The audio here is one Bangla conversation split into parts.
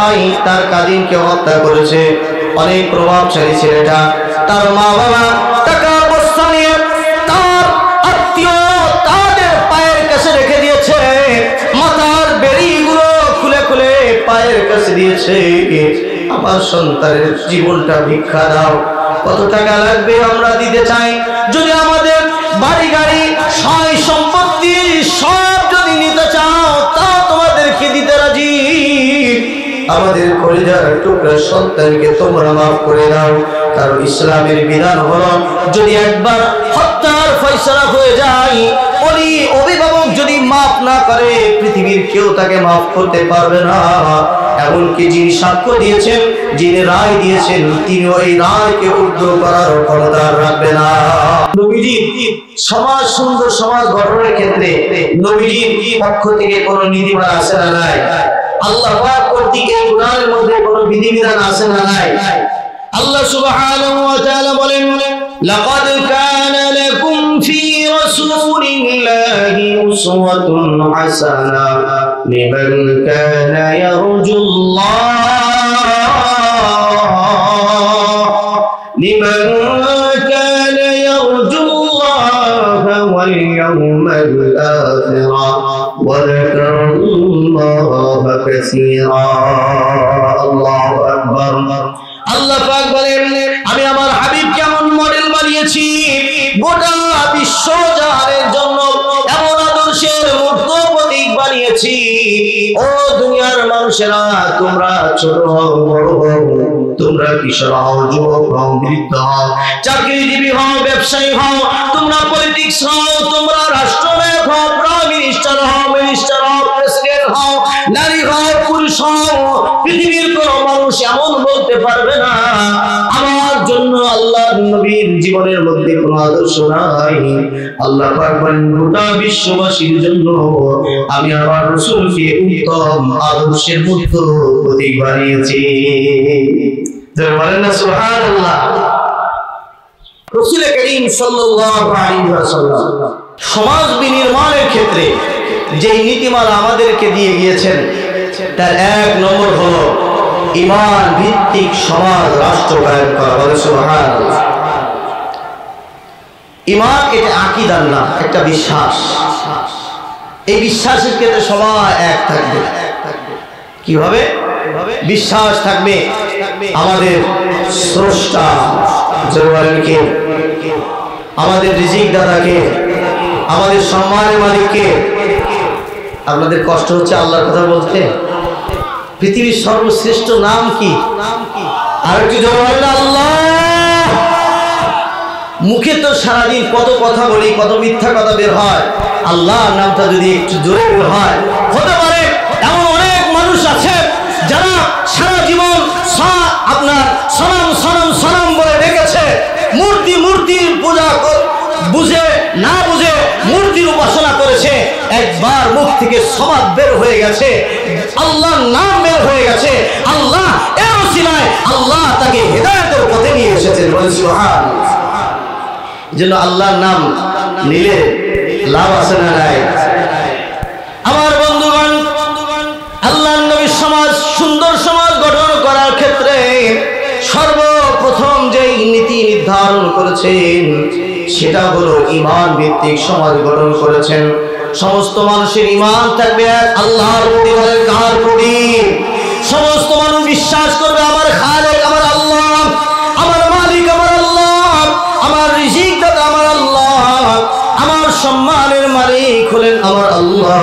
ভাই তার কাজিনকে হত্যা করেছে। অনেক প্রভাবশালী ছেলেটা, তার মা বাবা টাকা বস্তা নিয়ে তার আত্মীয় তাদের পায়ের কাছে রেখে দিয়েছে, মাথার বেড়িগুলো খুলে খুলে পায়ের কাছে দিয়েছে, আমার সন্তানের জীবনটা ভিক্ষা দাও, কত টাকা লাগবে আমরা দিতে চাই, যদি আমাদের বাড়ি গাড়ি সয় সম্পত্তি সব যদি নিতে চাও তা তোমাদেরকে দিতে রাজি, আমাদের কলিজার টুকরা সন্তানকে তোমরা মাফ করে দাও। কারণ ইসলামের বিধান হলো যদি একবার হত্যার ফয়সালা হয়ে যায়, ওই অভিভাবক যদি মাফ না করে পৃথিবীর কেউ তাকে মাফ করতে পারবে না। এমনকি যিনি সাক্ষ্য দিয়েছেন, যিনি রায় দিয়েছেন, তিনি ওই রায়কে উদ্ধ করার ক্ষমতা রাখবে না। নবীজি সমাজ সুন্দর সমাজ গঠনের ক্ষেত্রে নবীজির পক্ষ থেকে কোনো নীতিমালা আছে না নাই? আল্লাহ পাক কর্তৃক এই কোরআনের মধ্যে কোনো বিধিবিধান আছে না নাই? আল্লাহ সুবহানাহু ওয়া তাআলা বলেন, লাকাদ কানা লাকুম ফি রাসূলিল্লাহি উসওয়াতুন হাসানা লিমান কানা ইয়ারজুল্লাহ ওয়াল ইয়াওমাল আখির ওয়া যাকারাল্লাহা কাসীরা। আল্লাহু আকবার। আল্লাহ পাক বলেন, আমি আমার হাবিব কেমন মডেল বানিয়েছি, গোটা বিশ্ব জাহানের জন্য এমন আদর্শের মূর্ত প্রতীক বানিয়েছি। ও দুনিয়ার মানুষেরা, তোমরা ছোট হও বড় হও, তোমরা কিশোর হও যুবক হও বৃদ্ধ হও, চাকরিজীবী হও ব্যবসায়ী হও, তোমরা পলিটিক্স হও, তোমরা রাষ্ট্রনায়ক হও, প্রাইম মিনিস্টার হও, মিনিস্টার হও, প্রেসিডেন্ট হও, নারী হও পুরুষ হও, পৃথিবীর কোন মানুষ এমন বলতে পারবে না আমার জন্য আল্লাহর নবীর জীবনের মধ্যে কোনো আদর্শ নাই। আল্লাহ পাক বলেন, গোটা বিশ্ববাসীর জন্য আমি আমার রাসূলকে উত্তম আদর্শের মূর্ত প্রতীক বানিয়েছি। যারা বলেন না সুবহানাল্লাহ। রাসূল করিম সাল্লাল্লাহু আলাইহি ওয়াসাল্লাম সমাজ বিনির্মাণের ক্ষেত্রে যে নীতিমালা আমাদেরকে দিয়ে গিয়েছেন তার এক নম্বর হলো ঈমান ভিত্তিক সমাজ রাষ্ট্র কায়েম করা। বলে সুবহানাল্লাহ। ঈমান এটা আকীদার না, একটা বিশ্বাস। এই বিশ্বাসের ক্ষেত্রে সবাই এক থাকবে। কিভাবে? বিশ্বাস থাকবে আমাদের স্রষ্টা জনগণকে, আমাদের রিজিক দাতাকে, আমাদের সম্মানের মালিককে। আপনাদের কষ্ট হচ্ছে আল্লাহর কথা বলতে? পৃথিবীর সর্বশ্রেষ্ঠ নাম কি? আর একটু জোরে বলেন আল্লাহ। মুখে তো সারাদিন কত কথা বলি, কত মিথ্যা কথা বের হয়, আল্লাহর নামটা যদি একটু জোরে বের হয়, হতে পারে এমন অনেক মানুষ আছে যারা সারা জীবন আপনার সনম সনম সনম বলে রেখেছে, মূর্তি মূর্তির পূজা বুঝে না বুঝে মূর্তির উপাসনা করেছে, একবার মুখ থেকে সমাজ বের হয়ে গেছে, আল্লাহর নাম বের হয়ে গেছে, আল্লাহ এর ওসিলায় আল্লাহ তাকে হেদায়েতের পথে নিয়ে এসেছেন। বলেন সুবহানাল্লাহ। যেন আল্লাহর নাম নিলে লাভ আছে না নাই? আমার বন্ধুগণ, আল্লাহর নবী সমাজ সুন্দর সমাজ গঠন করার ক্ষেত্রে সর্বপ্রথম যেই নীতি নির্ধারণ করেছেন সেটা হলো ঈমান ভিত্তিক সমাজ গঠন করেছেন। সমস্ত মানুষের ঈমান থাকবে এক আল্লাহর প্রতি। বলেন কার প্রতি? সমস্ত মানুষ বিশ্বাস করবে আমার খালেক আমার আল্লাহ, আমার মালিক আমার আল্লাহ, আমার রিজিক দাতা আমার আল্লাহ, আমার সম্মানের মালিক হলেন আমার আল্লাহ,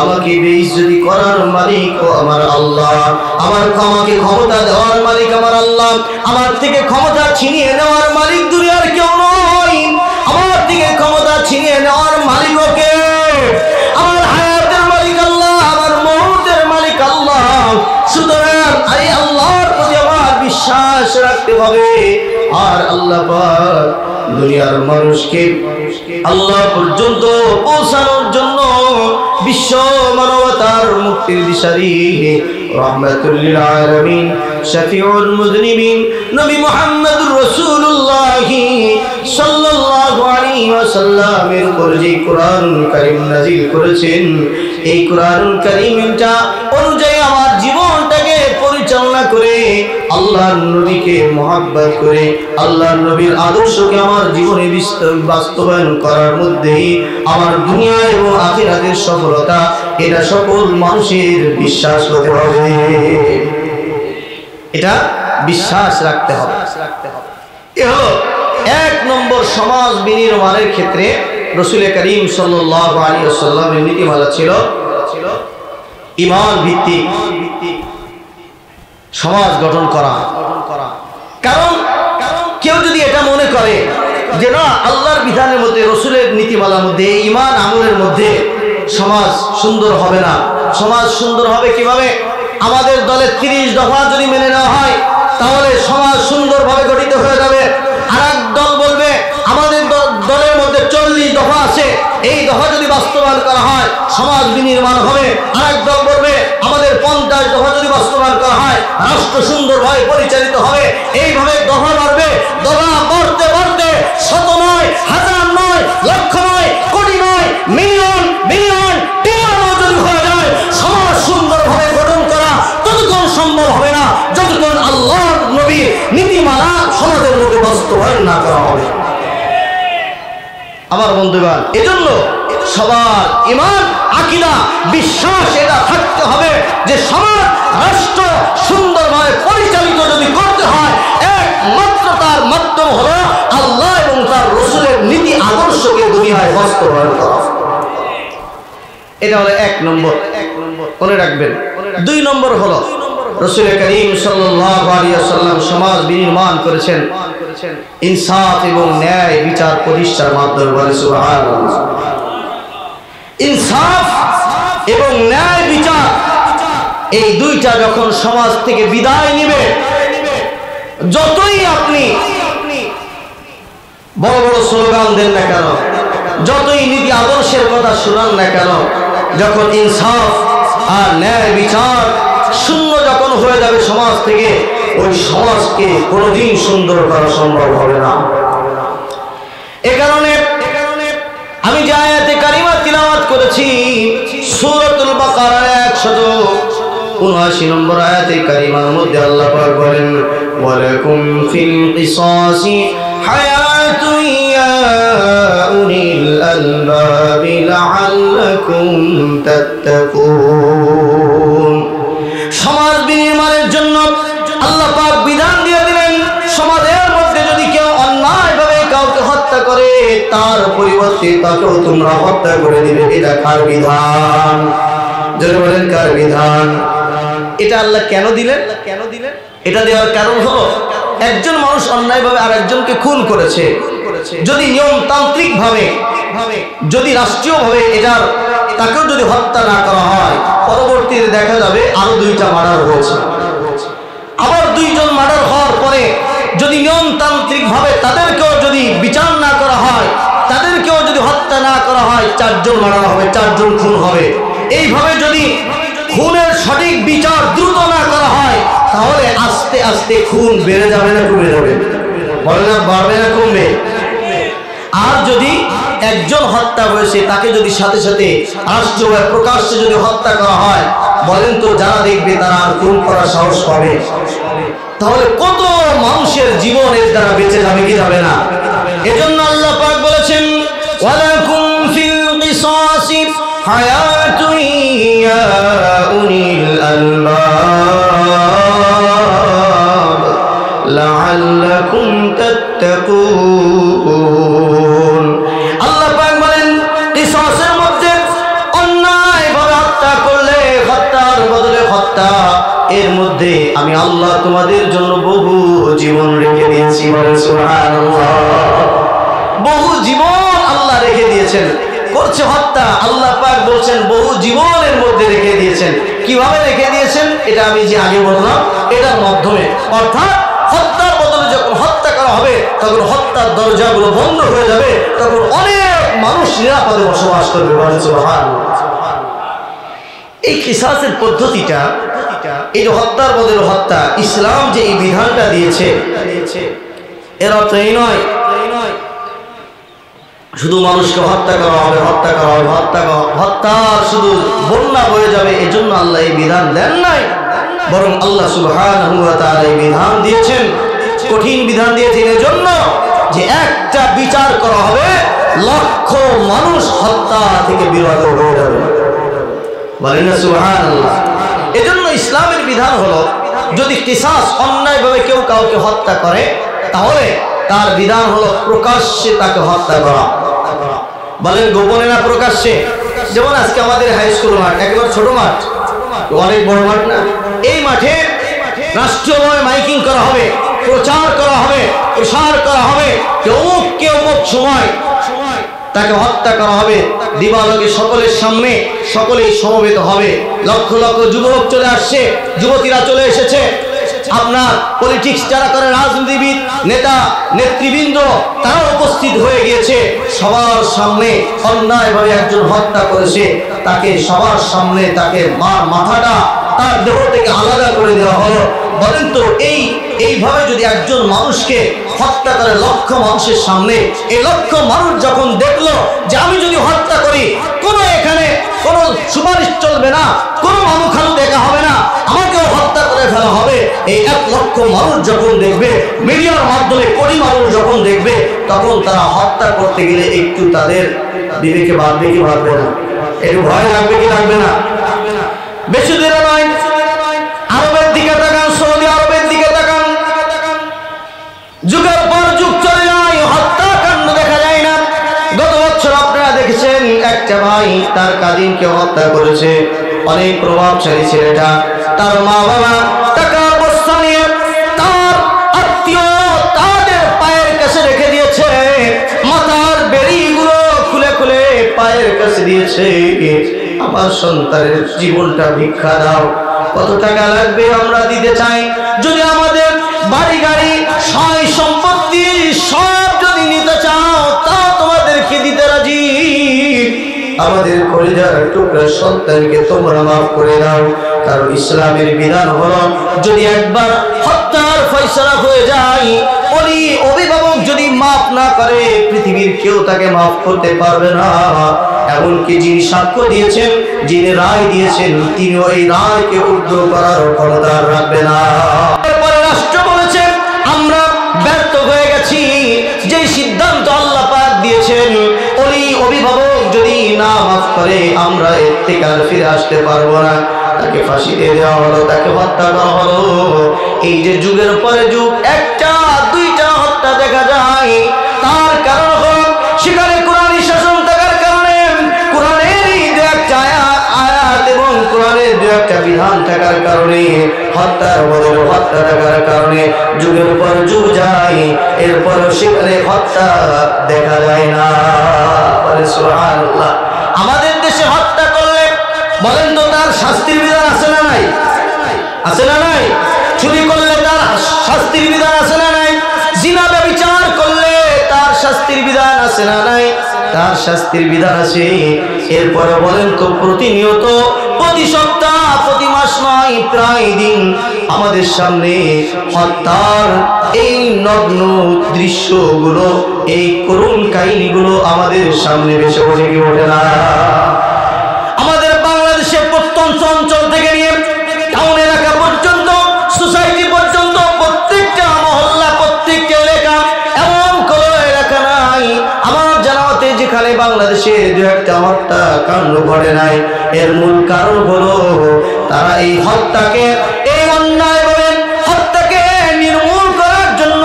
আমাকে বেইজ্জতি করার মালিক ও আমার আল্লাহ, আমাকে ক্ষমতা দেওয়ার মালিক আমার আল্লাহ, আমার থেকে ক্ষমতা ছিনিয়ে নেওয়ার মালিক দুনিয়ার কেউ নয়, আমার থেকে ক্ষমতা ছিনিয়ে নেওয়ার মালিক ওকে, আমার হায়াতের মালিক আল্লাহ, আমার মউতের মালিক আল্লাহ। সুতরাং এই আল্লাহর প্রতি আমার বিশ্বাস রাখতে হবে। আর আল্লাহ পাক দুনিয়ার মানুষকে আল্লাহ পর্যন্ত পৌঁছানোর জন্য বিশ্ব মানবতার মুক্তির দিশারি রাহমাতুল লিল আলামিন শাফিউল মুযনিবিন নবী মুহাম্মদুর রাসূলুল্লাহ সাল্লাল্লাহু আলাইহি ওয়াসাল্লামের উপর যে কোরআনুল কারীম নাযিল করেছেন, এই কোরআনুল কারীমটা অনুযায়ী আমার জীবনটাকে আল্লাহর নবীকে মহব্বত করে আল্লাহর নবীর আদর্শকে আমার জীবনে বাস্তবায়ন করার মধ্যেই আমার দুনিয়া এবং আখিরাতের সফলতা, এটা সকল মানুষের বিশ্বাস হতে হবে, এটা বিশ্বাস রাখতে হবে। এ হলো এক নম্বর সমাজ বিনির্মাণের ক্ষেত্রে রাসূল করিম সাল্লাল্লাহু আলাইহি ওয়াসাল্লামের নীতিমালা ছিল ঈমান ভিত্তিক সমাজ গঠন করা। কারণ কেউ যদি এটা মনে করে যে না, আল্লাহর বিধানের মধ্যে, রাসূলের নীতিমালার মধ্যে, ঈমান আমলের মধ্যে সমাজ সুন্দর হবে না। সমাজ সুন্দর হবে কিভাবে? আমাদের দলের 30 দফা যদি মেনে নেওয়া হয় তাহলে সমাজ সুন্দরভাবে গঠিত হয়ে যাবে। আরেক দল বলবে আমাদের দলের মধ্যে 40 দফা আছে, এই দফা যদি বাস্তবায়ন করা হয় সমাজ বিনির্মাণ হবে। আরেক দল বলবে আমাদের 50 দফা যদি বাস্তবায়ন করা হয় রাষ্ট্র সুন্দরভাবে পরিচালিত হবে। এইভাবে দফা বাড়বে, দফা বাড়তে বাড়তে শত নয়, হাজার নয়, লক্ষ নয়, কোটি নয়, মিলিয়ন মিলিয়ন ট্রিলিয়ন যদি হয়ে যায়, সমাজ সুন্দরভাবে গঠন করা ততক্ষণ সম্ভব হবে না যতক্ষণ আল্লাহর নবীর নীতিমালা সমাজের মধ্যে বাস্তবায়ন না করা হবে। আমার বন্ধুগণ, এজন্য সবার ঈমান, আকীদা, বিশ্বাস এটা থাকতে হবে যে সমাজ রাষ্ট্র সুন্দরভাবে পরিচালিত যদি করতে হয় একমাত্র তার মাধ্যম হলো আল্লাহ এবং তার রাসূলের নীতি আদর্শকে দুনিয়ায় বাস্তবায়ন করা। এটা হলো এক নম্বর, মনে রাখবেন। 2 নম্বর হলো রাসূল করিম সাল্লাল্লাহু আলাইহি ওয়াসাল্লাম সমাজ বিনির্মাণ করেছেন ইনসাফ এবং ন্যায় বিচার প্রতিষ্ঠার মাধ্যমে। বলে সুবহানাল্লাহ। ইনসাফ এবং ন্যায় বিচার এই দুইটা যখন সমাজ থেকে বিদায় নেবে, যতই আপনি বড় বড় স্লোগান দেন না কেন, যতই নীতি আদর্শের কথা শোনান না কেন, যখন ইনসাফ আর ন্যায় বিচার শূন্য যখন হয়ে যাবে সমাজ থেকে, ওই সমাজকে কোনোদিন সুন্দর করা সম্ভব হবে না। এ কারণে আমি যে আয়াতে কারিমা তিলাওয়াত করেছি সূরাতুল বাকারার 179 নম্বর আয়াতে কারিমার মধ্যে আল্লাহ পাক বলেন, ওয়ালাকুম ফিল কিসাসি হায়াতুন ইয়া উলিল আলবাবি লাআল্লাকুম তাত্তাকুন। সমাজ বিনির্মাণের জন্য আল্লাহ পাক বিধান দিয়ে দিলেন, সমাজের মধ্যে যদি কেউ অন্যায়ভাবে কাউকে হত্যা করে তার পরিবর্তে তাকেও তোমরা হত্যা করে দিবে। এটা কার বিধান? যারা বলেন কার বিধান? এটা আল্লাহ কেন দিলেন? এটা দেওয়ার কারণ হলো একজন মানুষ অন্যায়ভাবে আরেকজনকে খুন করেছে, যদি নিয়মতান্ত্রিক ভাবে, যদি রাষ্ট্রীয়ভাবে এটার তাকেও যদি হত্যা না করা হয়, পরবর্তীতে দেখা যাবে আরো 2টা মার্ডার হয়েছে। আবার 2 জন মার্ডার হওয়ার পরে যদি নিয়মতান্ত্রিক ভাবে তাদেরকেও যদি বিচার না করা হয়, তাদেরকেও যদি হত্যা না করা হয়, 4 জন মার্ডার হবে, 4 জন খুন হবে। এইভাবে যদি খুনের সঠিক বিচার দ্রুত না করা হয় তাহলে আস্তে আস্তে খুন বেড়ে যাবে না কমে যাবে? বলে না, বাড়বে না কমবে? আর যদি একজন হত্যা হয়েছে তাকে যদি সাথে সাথে রাষ্ট্রীয়ভাবে প্রকাশ্যে যদি হত্যা করা হয়, বলেন তো যারা দেখবে তারা আর খুন করার সাহস পাবে? তাহলে কত মানুষের জীবন এর দ্বারা বেঁচে যাবে কি যাবে না? এজন্য আল্লাহ পাক বলেছেন, ওয়ালাকুম ফিল কিসাসি হায়াতুন ইয়া উলিল আলবাব লাআল্লাকুম তাত্তাকুন। আল্লাহ পাক বলেন, কিসাসের মধ্যে অন্যায়ভাবে হত্যা করলে হত্যার বদলে হত্যা, এর মধ্যে আমি আল্লাহ তোমাদের জন্য বহু জীবন রেখে দিয়েছি। সুবহানাল্লাহ। বহু জীবন আল্লাহ রেখে দিয়েছেন। করছে হত্যা, আল্লাহ পাক বলছেন বহু জীবনের মধ্যে রেখে দিয়েছেন। কিভাবে রেখে দিয়েছেন এটা আমি যে আগে বললাম, এটার মাধ্যমে। অর্থাৎ হত্যার বদলে যখন হত্যা করা হবে তখন হত্যার দরজাগুলো বন্ধ হয়ে যাবে, তখন অনেক মানুষ নিরাপদে বসবাস করবে। সুবহানাল্লাহ। এই কিসাসের পদ্ধতিটা, এই যে হত্যার বদলে হত্যা, ইসলাম যে এই বিধানটা দিয়েছে, এর অর্থ এই নয় শুধু মানুষকে হত্যা করা হবে, হত্যা শুধু বন্যা বয়ে যাবে, এজন্য আল্লাহ এই বিধান দেন নাই। বরং আল্লাহ সুবহানাহু ওয়া তাআলা এই বিধান দিয়েছেন, কঠিন বিধান দিয়েছেন এজন্য যে একটা বিচার করা হবে, লক্ষ মানুষ হত্যা থেকে বিরত হয়ে যাবে। বলেন না সুবহানাল্লাহ। এজন্য ইসলামের বিধান হলো, যদি কিসাস অন্যায়ভাবে কেউ কাউকে হত্যা করে, তাহলে তার বিধান হলো প্রকাশ্যে তাকে হত্যা করা। বলেন গোপনে না প্রকাশ্যে? যেমন আজকে আমাদের হাই স্কুল মাঠ, একেবারে ছোট মাঠ, অনেক বড় মাঠ না, এই মাঠে রাষ্ট্রীয়ভাবে মাইকিং করা হবে, প্রচার করা হবে, প্রসার করা হবে, কে অমুক সময় তাকে হত্যা করা হবে, দিবালোকে সকলের সামনে সকলেই সমবেত হবে, লক্ষ লক্ষ যুবক চলে আসছে, যুবতীরা চলে এসেছে, আপনার পলিটিক্স যারা করে, রাজনীতিবিদ, নেতা নেতৃবৃন্দ, তারা উপস্থিত হয়ে গিয়েছে। সবার সামনে অন্যায়ভাবে একজন হত্যা করেছে, তাকে সবার সামনে তাকে মাথাটা তার দেহ থেকে আলাদা করে দেওয়া হলো। বলেন তো এইভাবে যদি একজন মানুষকে হত্যা করে লক্ষ মানুষের সামনে, এই লক্ষ মানুষ যখন দেখলো যে আমি যদি হত্যা করি, কোনো এখানে কোনো সুপারিশ চলবে না, কোনো মামুখালু দেখা হবে না, আমাকেও হত্যা করে ফেলা হবে, এই 1 লক্ষ মানুষ যখন দেখবে, মিডিয়ার মাধ্যমে কোটি মানুষ যখন দেখবে, তখন তারা হত্যা করতে গেলে একটু তাদের বিবেকে বাঁধবে কি বাঁধবে না? একটু ভয় লাগবে কি লাগবে না? বেশি দূরে নয়, আরবের দিকে তাকান, সৌদি আরবের দিকে তাকান, যুগের পর যুগ চলে যায়, হত্যাকাণ্ড দেখা যায় না। গত বছর আপনারা দেখেছেন একটা ভাই তার কাজিনকে হত্যা করেছে, অনেক প্রভাবশালী ছেলেটা, তার মা বাবা টাকার বস্তা নিয়ে তার আত্মীয় তাদের পায়ের কাছে রেখে দিয়েছে, মাথার বেড়িগুলো খুলে খুলে পায়ের কাছে দিয়েছে, আমার সন্তানের জীবনটা ভিক্ষা দাও, কত টাকা লাগবে আমরা দিতে চাই, যদি আমাদের বাড়ি গাড়ি সয় সম্পত্তি সব যদি নিতে চাও তাও তোমাদেরকে দিতে রাজি, আমাদের কলিজার টুকরা সন্তানকে তোমরা মাফ করে দাও। কারণ ইসলামের বিধান হলো, যদি একবার হত্যার ফয়সালা হয়ে যায়, ওই অভিভাবক যদি মাফ না করে, পৃথিবীর কেউ তাকে মাফ করতে পারবে না। এমনকি যিনি সাক্ষ্য দিয়েছেন, যিনি রায় দিয়েছেন, তিনি ওই রায়কে উদ্ধার করার ক্ষমতা রাখবে না। এরপরে রাষ্ট্র বলেছে আমরা ব্যর্থ হয়ে গেছি, যে সিদ্ধান্ত আল্লাহ পাক দিয়েছেন, ওই অভিভাবক যদি না মাফ করে আমরা এর থেকে আর ফিরে আসতে পারবো না, তাকে ফাঁসি দিয়ে দেওয়া হলো, তাকে হত্যা করা হলো। এই যে যুগের পরে যুগ একটা দুইটা হত্যা দেখা যায়, তার কারণ হল সেখানে কোরআনী শাসন থাকার কারণে, কোরআনের দু একটা আয়াত এবং কোরআনের দু একটা বিধান থাকার কারণে, হত্যার বদলে হত্যা থাকার কারণে যুগের পর যুগ যায়, এরপর সেখানে হত্যা দেখা যায় না। সুবহানাল্লাহ। আমাদের দেশে হত্যা করলে বলেন তো তার শাস্তির বিধান আছে না নাই? আছে না নাই? চুরি করলে তার শাস্তির বিধান আছে না নাই? জিনা ব্যভিচার করলে তার শাস্তির বিধান আছে না নাই? তার শাস্তির বিধান আছে। এরপরে বলেন তো প্রতিনিয়ত, প্রতি সপ্তাহ, প্রতি মাস নয়, প্রায় দিন আমাদের সামনে হত্যার এই নগ্ন দৃশ্যগুলো, এই করুণ কাহিনীগুলো আমাদের সামনে ভেসে ওঠে কি ওঠে না? আমাদের বাংলাদেশের প্রত্যন্ত অঞ্চল থেকে নিয়ে টাউন এলাকা পর্যন্ত, সোসাইটি পর্যন্ত, প্রত্যেকটা মহল্লা, প্রত্যেকটা এলাকা, এমন কোনো এলাকা নাই আমার জানাতে যেখানে বাংলাদেশের দু একটা হত্যাকাণ্ড ঘটে নাই। এর মূল কারণ হলো তারা এই হত্যাকে, এই অন্যায়ভাবে হত্যাকে নির্মূল করার জন্য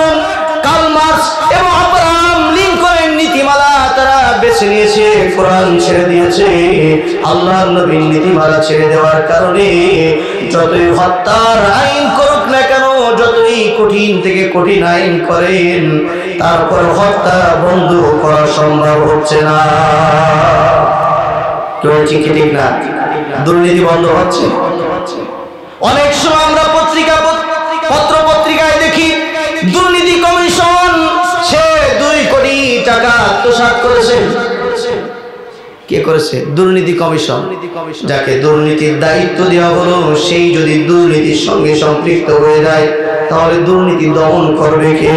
কার্ল মার্কস এবং আব্রাহাম লিঙ্কনের নীতিমালা তারা বেছে নিয়েছে, কোরআন ছেড়ে দিয়েছে। আল্লাহর নবীর নীতিমালা ছেড়ে দেওয়ার কারণে যতই হত্যার আইন করুক না কেন, যতই কঠিন থেকে কঠিন আইন করেন, তারপর হত্যা বন্ধ করা সম্ভব হচ্ছে না। ঠিক না? দুর্নীতি বন্ধ হচ্ছে। অনেক সময় আমরা পত্র পত্রিকায় দেখি দুর্নীতি কমিশন, সে 2 কোটি টাকা আত্মসাৎ করেছে। কে করেছে? দুর্নীতি কমিশন। যাকে দুর্নীতির দায়িত্ব দেওয়া হলো, সেই যদি দুর্নীতির সঙ্গে সম্পৃক্ত হয়ে যায়, তাহলে দুর্নীতি দমন করবে কে?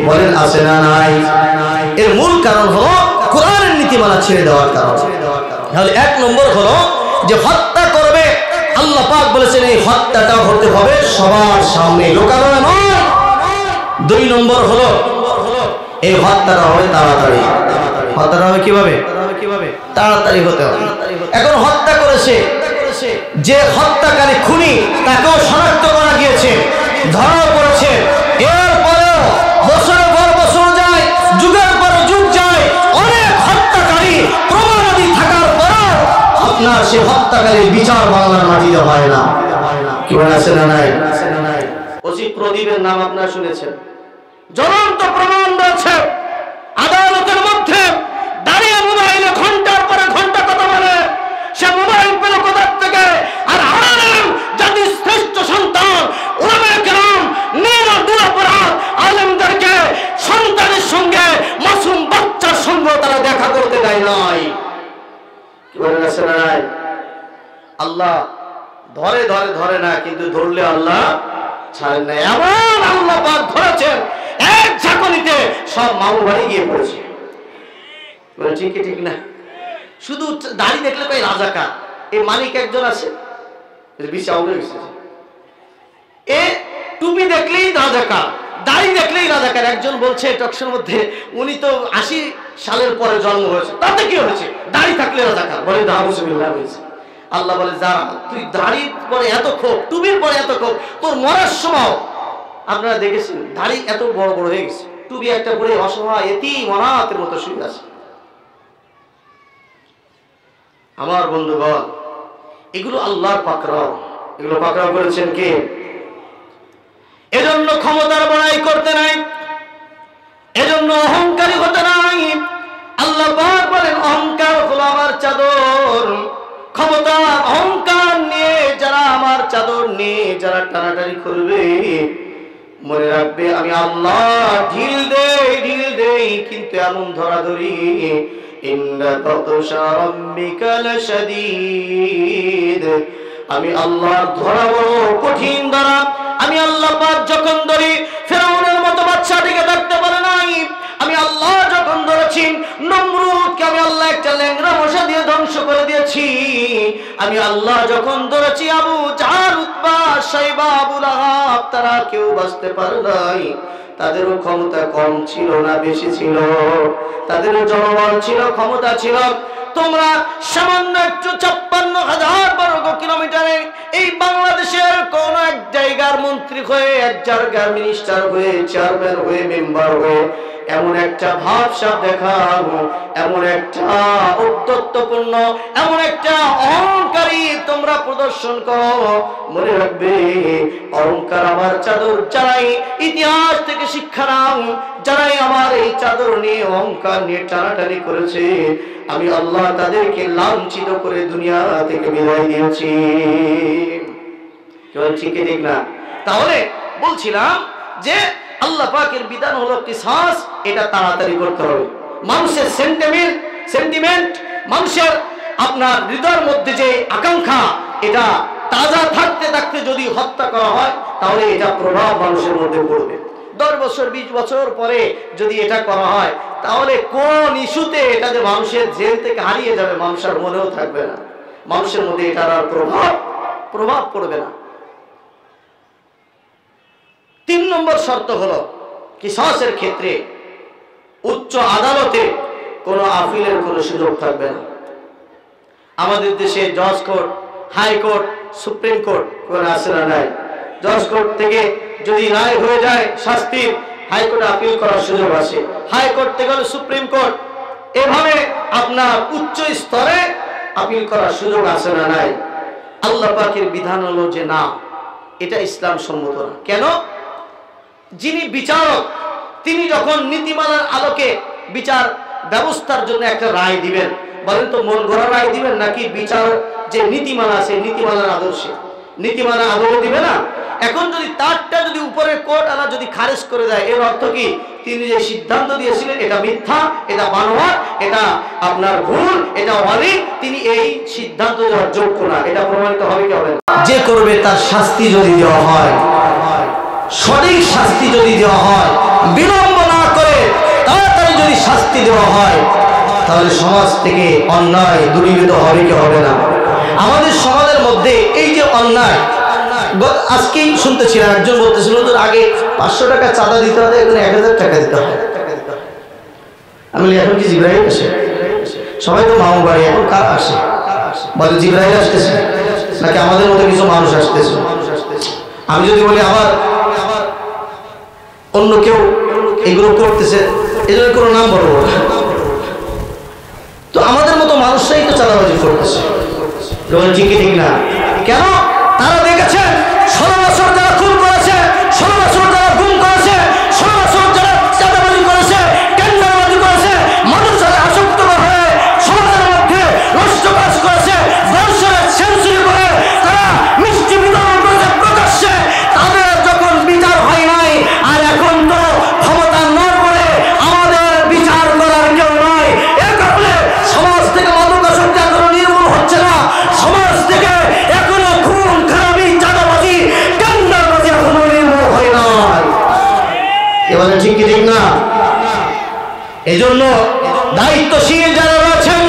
বলেন আছে না নাই? এর মূল কারণ হলো কোরআনের নীতিমালা ছেড়ে দেওয়ার কারণ। তাহলে 1 নম্বর হলো যে হত্যা করবে আল্লাহ পাক বলেছেন এই হত্যাটা হতে হবে সবার সামনে, লোকানো নয়। 2 নম্বর হলো এই হত্যাটা হবে তাড়াতাড়ি। হত্যাটা হবে কিভাবে? তাড়াতাড়ি হতে হবে। এখন হত্যা করেছে যে হত্যাকারী খুনি, তাকেও শনাক্ত করা গিয়েছে, ধরা পড়েছে। এরপরেও বছরের পর বছর যায়, যুগের পর যুগ যায়, অনেক হত্যাকারী প্রমাণাদি থাকার পরেও আপনার সে হত্যাকারীর বিচার বাংলার মাটিতে হয় না। কি বলে আছে না নাই? ওসি প্রদীপের নাম আপনারা শুনেছেন। জ্বলন্ত প্রমাণ রয়েছে আদালতের মধ্যে, দাঁড়িয়ে মোবাইলে ঘন্টার পরে ঘন্টা কথা বলে। সে মোবাইল পেল কোথার থেকে? আর আলেম জাতির শ্রেষ্ঠ সন্তান উলামায়ে কেরাম নিরাপরাধ আলেমদেরকে সন্তানের সঙ্গে মাসুম বাচ্চার সঙ্গে তারা দেখা করতে দেয় নাই। কি বলেন আছে না নাই? আল্লাহ ধরে ধরে ধরে না, কিন্তু ধরলে আল্লাহ ছাড়েন না। এমন আল্লাহ পাক ধরেছেন, এক ঝাঁকুনিতে সব মামু বাড়ি গিয়ে পড়েছে। ঠিক ঠিক না? শুধু দাড়ি দেখলে কই রাজাকার। এই মালিক একজন আছে, এ টুপি দেখলেই রাজাকার, দাড়ি দেখলেই রাজাকার। একজন বলছে টকশোর মধ্যে, উনি তো 80 সালের পরে জন্ম হয়েছে, তাতে কি হয়েছে? দাড়ি থাকলে রাজাকার। বলে আল্লাহ বলে, যারা তুই দাড়ির পরে এত ক্ষোভ, টুপির পরে এত ক্ষোভ, তোর মরার সময় আপনারা দেখেছেন দাড়ি এত বড় বড় হয়ে গেছে, টুপি একটা পরে অসহায় এতিম অনাথের মতো শুয়ে আছে। আমার বন্ধুগণ, এগুলো আল্লাহর পাকড়াও, এগুলো পাকড়াও করেছেন কে? এজন্য ক্ষমতার বড়াই করতে নাই, এজন্য অহংকারী হতে নাই। আল্লাহ পাক বলেন, অহংকার হলো আমার চাদর। ক্ষমতা অহংকার নিয়ে যারা আমার চাদর নিয়ে যারা টানাটানি করবে, মনে রাখবে আমি আল্লাহ ঢিল দেই, কিন্তু এমন ধরাধরি। ইন্না বাতশা রাব্বিকা লাশাদীদ। আমি আল্লাহর ধরা বড় কঠিন ধরা। আমি আল্লাহ পাক যখন ধরি, ফেরাউনের মতো বাদশাটিকে ধরতে পারে নাই। আমি আল্লাহ যখন ধরেছি নমরুদকে, আমি আল্লাহ একটা ল্যাংড়া মশা দিয়ে ধ্বংস করে দিয়েছি। আমি আল্লাহ যখন ধরেছি আবু জাহল, উতবা, শাইবা, আবু লাহাব, তারা কেউ বাঁচতে পারে নাই। তাদেরও ক্ষমতা কম ছিল না, বেশি ছিল। তাদেরও জনবল ছিল, ক্ষমতা ছিল। তোমরা সামান্য একটু 56,000 বর্গ কিলোমিটারে এই বাংলাদেশের কোন এক জায়গার মন্ত্রী হয়ে, এক জায়গার মিনিস্টার হয়ে, চেয়ারম্যান হয়ে, মেম্বার হয়ে এমন একটা ভাবসাব দেখাবো, এমন একটা উদ্ধত্তপূর্ণ, এমন একটা অহংকারী তোমরা প্রদর্শন করো। মনে রাখবে, অহংকার আমার চাদর। যারাই ইতিহাস থেকে শিক্ষা নাও, যারাই আমার এই চাদর নিয়ে অহংকার নিয়ে টানাটানি করেছে, আমি আল্লাহ তাদেরকে লাঞ্ছিত করে দুনিয়া থেকে বিদায় দিয়েছি। ঠিক ঠিক না? তাহলে বলছিলাম যে আল্লাহ পাকের বিধান হলো কিসাস, এটা তাড়াতাড়ি করতে হবে। মানুষের সেন্টিমেন্ট, মানুষের আপনার হৃদয়ের মধ্যে যে আকাঙ্ক্ষা, এটা তাজা থাকতে থাকতে যদি হত্যা করা হয়, তাহলে এটা প্রভাব মানুষের মধ্যে পড়বে। 10 বছর 20 বছর পরে যদি এটা করা হয়, তাহলে কোন ইস্যুতে এটা যে মানুষের জেল থেকে হারিয়ে যাবে, মানুষের মনেও থাকবে না। মানুষের মধ্যে এটার আর প্রভাব পড়বে না। 3 নম্বর শর্ত হলো, কিসাসের ক্ষেত্রে উচ্চ আদালতে কোনো আপিলের কোনো সুযোগ থাকবে না। আমাদের দেশে জজ কোর্ট, হাইকোর্ট, সুপ্রিম কোর্ট কোন আছে না নাই? জজ কোর্ট থেকে যদি রায় হয়ে যায় শাস্তির, হাইকোর্টে আপিল করার সুযোগ আছে। হাইকোর্ট থেকে হলো সুপ্রিম কোর্ট, এভাবে আপনার উচ্চ স্তরে আপিল করার সুযোগ আছে না নাই? আল্লাহ পাকের বিধান হলো যে না, এটা ইসলাম সম্মত না। কেন? যিনি বিচারক, তিনি যখন নীতিমালার আলোকে বিচার ব্যবস্থার জন্য একটা রায় দিবেন, বলেন তো মন গড়া রায় দিবেন নাকি বিচার যে নীতিমালা আছে নীতিমালার আদর্শে নীতিমালা আদর্শ দিবে না? এখন যদি তারটা যদি উপরের কোর্ট আলা যদি খারিজ করে দেয়, এর অর্থ কি? তিনি যে সিদ্ধান্ত দিয়েছিলেন এটা মিথ্যা, এটা বানোয়াট, এটা আপনার ভুল, এটা অলিক, তিনি এই সিদ্ধান্ত দেওয়ার যোগ্য না। এটা প্রমাণিত হবে কি হবে না? যে করবে তার শাস্তি যদি দেওয়া হয়, সঠিক শাস্তি যদি দেওয়া হয়, বিলম্ব না করে তাড়াতাড়ি যদি শাস্তি দেওয়া হয়, তাহলে সমাজ থেকে অন্যায় দূরীভূত হবে কি হবে না? আমাদের সমাজের মধ্যে এই যে অন্যায়, আজকেই শুনতেছিলাম একজন বলতেছিল তোর আগে 500 টাকা চাঁদা দিতে হবে, এখন 1000 টাকা দিতে হবে। আমি বলি এখন কি জিবরাইল আসে? সবাই তো মামু বাড়ি, এখন কারা আসে? বলে জিবরাইল আসতেছে নাকি আমাদের মতো কিছু মানুষ আসতেছে? আমি যদি বলি আবার অন্য কেউ এগুলো করতেছে, এদের কোনো নাম বলবো না। তো আমাদের মতো মানুষরাই তো চাঁদাবাজি করতেছে, ঠিক ঠিক না? কেন? তারা দেখেছে 16 বছর যারা খুন করেছে, 16 বছর যারা গুম করেছে, 16 বছর যারা চাঁদাবাজি করেছে, টেন্ডারবাজি করেছে, মানুষের আসক্ত হয়ে সমাজের মধ্যে নষ্ট কাজ করেছে, দর্শনের সেঞ্চুরি করে তারা মিষ্টি বিতরণ করেছে প্রকাশ্যে, তাদের যখন বিচার হয় নাই, আর এখন তো ক্ষমতা নয় বলে আমাদের বিচার করার কেউ নয়। এর কারণে সমাজ থেকে মাদকাসক্তি এখনো নির্মূল হচ্ছে না, সমাজ থেকে এখনো খুন খারাপি চাঁদাবাজি টেন্ডারবাজি এখনো নির্মূল হয় নাই। এবারে ঠিক কি ঠিক না? এজন্য দায়িত্বশীল যারা রয়েছেন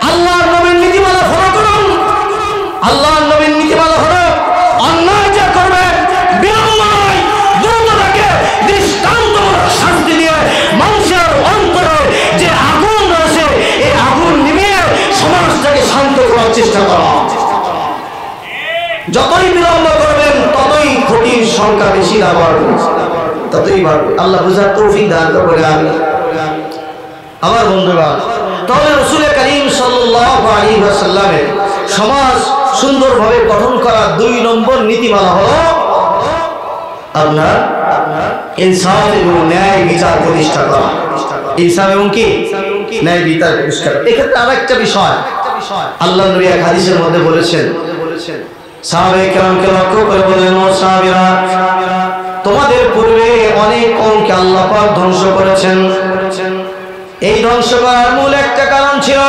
আল্লাহর নবীর নীতিমালা ফলো করুন। আল্লাহর নবীর নীতিমালা হলো অন্যায় যা করবে বিলম্ব নয়, দ্রুত তাকে দৃষ্টান্তমূলক শাস্তি দিয়ে মানুষের অন্তরে যে আগুন রয়েছে এই আগুন নিভিয়ে সমাজটাকে শান্ত করার চেষ্টা করা। যতই বিলম্ব করবেন ততই ক্ষতির সংখ্যা বেশি না বাড়বে, ততই বাড়বে। আল্লাহ বুঝার তৌফিক দান করবে। আমি আমার বন্ধুরা, তাহলে রাসূল করিম সাল্লাল্লাহু আলাইহি ওয়াসাল্লামের সমাজ সুন্দরভাবে গঠন করা 2 নম্বর নীতিমালা হলো আপনার ইনসাফ এবং ন্যায় বিচার প্রতিষ্ঠা করা। ইনসাফ এবং কি ন্যায় বিচার প্রতিষ্ঠা করা। এক্ষেত্রে আরেকটা বিষয় আল্লাহর নবী এক হাদিসের মধ্যে বলেছেন, সাহাবায়ে কেরামকে লক্ষ্য করে বলেন, ও সাহাবীরা, তোমাদের পূর্বে অনেক কওমকে আল্লাহ পাক ধ্বংস করেছেন। এই ধ্বংস করার মূল একটা কারণ ছিল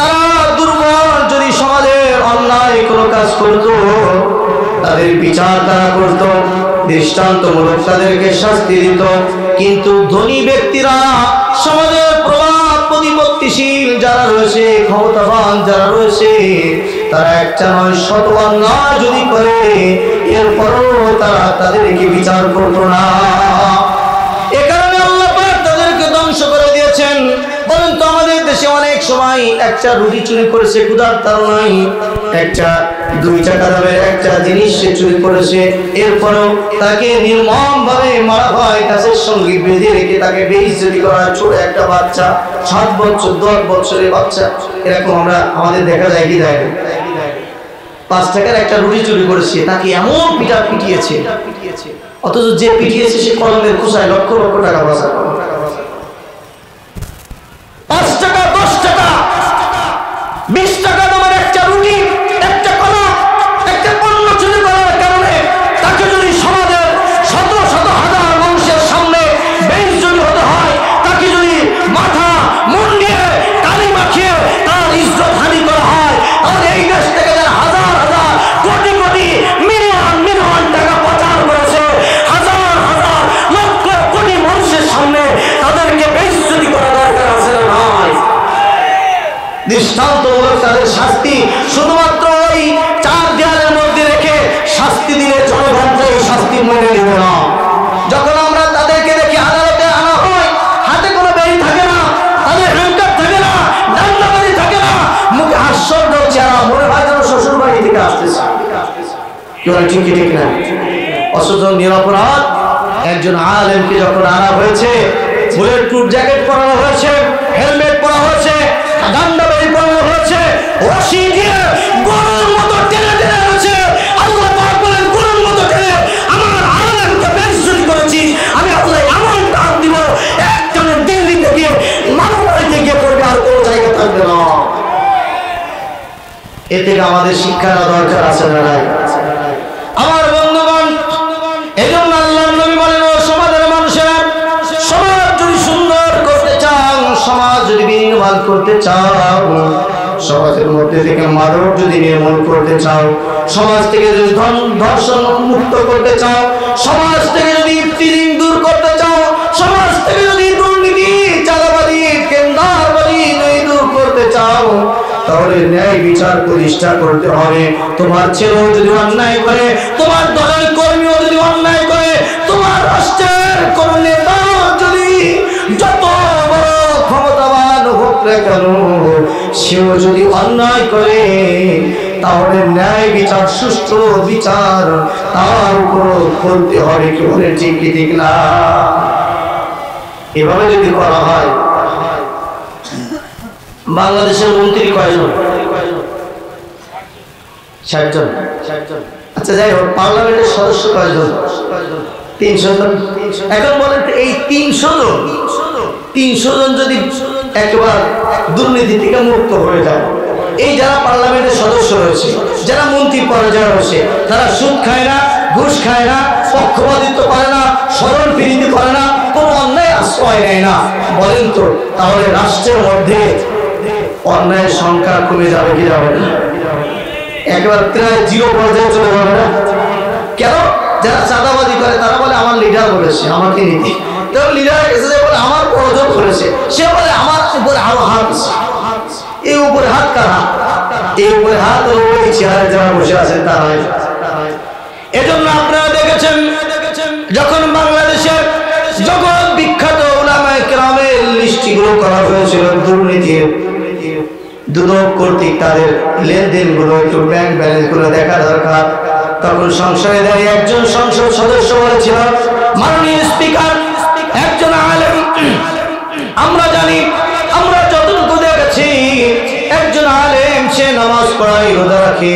তারা দুর্বল, যদি সমাজের অন্যায় কোনো কাজ করত তাদের বিচার তারা করত, দৃষ্টান্তমূলক তাদেরকে শাস্তি দিত। কিন্তু ধনী ব্যক্তিরা, সমাজের প্রভাব প্রতিপত্তিশীল যারা রয়েছে, ক্ষমতাবান যারা রয়েছে, তারা একটা নয় শত অন্যায় যদি করে এরপরও তারা তাদেরকে বিচার করত না। এ কারণে আল্লাহ পাক তাদেরকে ধ্বংস করে দিয়েছেন। বলেন তো আমাদের দেশে অনেক সময় একটা রুটি চুরি করেছে ক্ষুধার তাড়নায়, একটা 2 টাকা দামের একটা জিনিস সে চুরি করেছে, এরপরও তাকে নির্মমভাবে মারা হয়, গাছের সঙ্গে বেঁধে রেখে তাকে বেইজ্জতি করা। ছোট একটা বাচ্চা, 7 বছর 10 বছরের বাচ্চা, এরকম আমরা আমাদের দেখা যায় কি যায়? 5 টাকার একটা রুটি চুরি করেছে, তাকে এমন পিটিয়েছে, অথচ যে পিটিয়েছে সে কলমের খোসায় লক্ষ লক্ষ টাকা বাঁচা। 5 টাকা 10 টাকা 20 টাকা দামের একটা রুটি, একটা কলা, একটা পণ্য চুরি করার কারণে তাকে যদি সমাজের শত শত হাজার মানুষের সামনে বেইজ্জতি হতে হয়, তাকে যদি মাথা মুন্ডিয়ে কালি মাখিয়ে তার ইজ্জত হানি করা হয়, তাহলে এই দেশ থেকে যারা হাজার হাজার কোটি কোটি মিলিয়ন মিলিয়ন টাকা পাচার করেছে, হাজার হাজার লক্ষ কোটি মানুষের সামনে তাদেরকে বেইজ্জতি করা দরকার আছে না নয়? দৃষ্টান্তমূলক তাদের শাস্তি শুধুমাত্র ওই 4 দেয়ালের মধ্যে রেখে শাস্তি দিলে জনগণ এই শাস্তি মেনে নেবে না। যখন আমরা তাদেরকে দেখি আদালতে আনা হয়, হাতে কোনো বেড়ি থাকে না, তাদের হ্যান্ডকাপ থাকে না, ডান্ডাবাড়ি থাকে না, মুখে হাস্যর্য চেহারা, মনে হয় যেন শ্বশুর বাড়ি থেকে আসতেছে। কি বলে ঠিক ঠিক না? অথচ নিরপরাধ একজন আলেমকে যখন আনা হয়েছে, বুলেট প্রুফ জ্যাকেট পরানো হয়েছে, হেলমেট পরা হয়েছে, ডান্ডাবাড়ি পরানো হয়েছে, রশি দিয়ে গরুর মতো টেনে টেনে হয়েছে। আল্লাহ পাক বলেন, গরুর মতো টেনে আমার আলেমকে বেইজ্জতি করেছি, আমি আল্লাহ এমন ডাক দিব একজনের দিল্লিতে গিয়ে মানবাড়িতে গিয়ে পড়বে, আর কোনো জায়গা থাকবে না। এ থেকে আমাদের শিক্ষা দরকার আছে না নাই? আমার বন্ধুগণ, এই জন্য আল্লাহর নবী বলেন, ও সমাজের মানুষেরা, সমাজ যদি সুন্দর করতে চাও, সমাজ যদি বিনির্মাণ করতে চাও, সমাজের মধ্যে থেকে মাদক যদি নির্মূল করতে চাও, সমাজ থেকে যদি ধর্ষণ মুক্ত করতে চাও, সমাজ থেকে যদি ইফতিজিং দূর করতে চাও, সমাজ থেকে যদি দুর্নীতি, চাঁদাবাজি, কেন্দ্রবাজি দূর করতে চাও, তাহলে ন্যায় বিচার প্রতিষ্ঠা করতে হবে। তোমার ছেলেও যদি অন্যায় করে, তোমার দলের কর্মীও যদি অন্যায় করে, তোমার রাষ্ট্রের কোন নেতা যদি যত বড় ক্ষমতাবান হোক না কেন, সেও যদি অন্যায় করে, তাহলে ন্যায় বিচার, সুষ্ঠু বিচার তার উপর করতে হবে। কি বলে ঠিক কি ঠিক না? এভাবে যদি করা হয়, বাংলাদেশের মন্ত্রী কয়জন? 60 জন। আচ্ছা যাই হোক, পার্লামেন্টের সদস্য কয়জন? 300 জন। এখন বলেন এই 300 জন যদি একবার দুর্নীতি থেকে মুক্ত হয়ে যায়, এই যারা পার্লামেন্টের সদস্য রয়েছে, যারা মন্ত্রী পর্যায়ে রয়েছে, তারা সুদ খায় না, ঘুষ খায় না, পক্ষপাতিত্ব করে না, স্মরণ প্রীতি করে না, কোনো অন্যায় আশ্রয় নেয় না, বলেন তো তাহলে রাষ্ট্রের মধ্যে অন্যায়ের সংখ্যা কমে যাবে কি যাবে না? একবার প্রায় 0 পর্যায়ে চলে যাবে না? কেন? যারা চাঁদাবাজি করে তারা বলে আমার লিডার বলেছে আমাকে নিতে, তখন লিডারের কাছে যে বলে আমার প্রয়োজন করেছে, সে বলে আমার উপরে আরো হাত আছে। এই উপরে হাত কার হাত? এই উপরে হাত ওই চেয়ারে যারা বসে আছেন তারাই। এজন্য আপনারা দেখেছেন যখন বাংলাদেশের জগৎ বিখ্যাত উলামায়ে কেরামের লিস্টগুলো করা হয়েছিল দুর্নীতির, দুদক কর্তৃক তাদের লেনদেনগুলো একটু ব্যাংক ব্যালেন্সগুলো দেখা দরকার, তখন সংসদে দাঁড়িয়ে একজন সংসদ সদস্য বলেছিল, মাননীয় স্পিকার, একজন আলেম, আমরা জানি, আমরা যতটুকু দেখেছি, একজন আলেম সে নামাজ পড়ায়, রোজা রাখে,